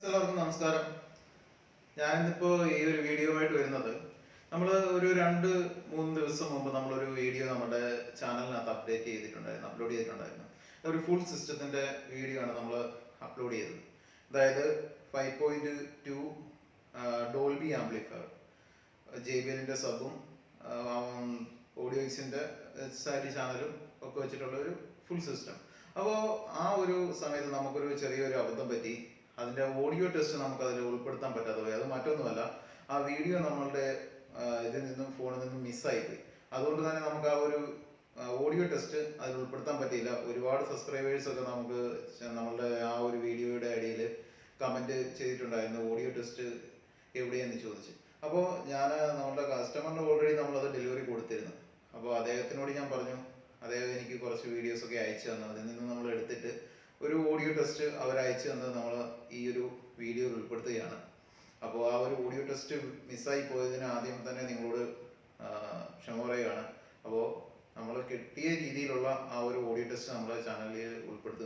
എല്ലാവർക്കും നമസ്കാരം. ഞാനിന്നിപ്പോൾ ഈ ഒരു വീഡിയോ ആയിട്ട് വരുന്നത് നമ്മൾ ഒരു 2-3 ദിവസം മുമ്പ് നമ്മളൊരു വീഡിയോ നമ്മുടെ ചാനലിനകത്ത് അപ്ലോഡ് ചെയ്തിട്ടുണ്ടായിരുന്നു. ഒരു ഫുൾ സിസ്റ്റത്തിന്റെ വീഡിയോ ആണ് നമ്മൾ അപ്ലോഡ് ചെയ്തത്. അതായത് 5.2 ഡോൾബി ആംപ്ലിഫയർ, JBLന്റെ സബും ഓഡിയോസിന്റെ സൈഡ് ചാനലും ഒക്കെ വെച്ചിട്ടുള്ള ഒരു ഫുൾ സിസ്റ്റം. അപ്പോൾ ആ ഒരു സമയത്ത് നമുക്കൊരു ചെറിയൊരു അബദ്ധം പറ്റി. അതിന്റെ ഓഡിയോ ടെസ്റ്റ് നമുക്ക് അതിൽ ഉൾപ്പെടുത്താൻ പറ്റാതെ പോയി. അത് മറ്റൊന്നുമല്ല, ആ വീഡിയോ നമ്മളുടെ ഫോണിൽ നിന്നും മിസ്സായിപ്പോയി. അതുകൊണ്ട് തന്നെ നമുക്ക് ആ ഒരു ഓഡിയോ ടെസ്റ്റ് അതിൽ ഉൾപ്പെടുത്താൻ പറ്റിയില്ല. ഒരുപാട് സബ്സ്ക്രൈബേഴ്സ് ഒക്കെ നമുക്ക് നമ്മളുടെ ആ ഒരു വീഡിയോയുടെ ഇടയിൽ കമന്റ് ചെയ്തിട്ടുണ്ടായിരുന്നു, ഓഡിയോ ടെസ്റ്റ് എവിടെയെന്ന് ചോദിച്ച്. അപ്പോൾ ഞാൻ നമ്മുടെ കസ്റ്റമറിന് ഓൾറെഡി നമ്മളത് ഡെലിവറി കൊടുത്തിരുന്നു. അപ്പോൾ അദ്ദേഹത്തിനോട് ഞാൻ പറഞ്ഞു, അദ്ദേഹം എനിക്ക് കുറച്ച് വീഡിയോസ് ഒക്കെ അയച്ചു തന്നു. അതിൽ നിന്ന് നമ്മൾ എടുത്തിട്ട് ഒരു ഓഡിയോ ടെസ്റ്റ് അവർ അയച്ചു തന്നത് നമ്മൾ ഈ ഒരു വീഡിയോയിൽ ഉൾപ്പെടുത്തുകയാണ്. അപ്പോൾ ആ ഒരു ഓഡിയോ ടെസ്റ്റ് മിസ്സായി പോയതിന് ആദ്യം തന്നെ നിങ്ങളോട് ക്ഷമ പറയുകയാണ്. അപ്പോൾ നമ്മൾ കിട്ടിയ രീതിയിലുള്ള ആ ഒരു ഓഡിയോ ടെസ്റ്റ് നമ്മുടെ ചാനലിൽ ഉൾപ്പെടുത്തും.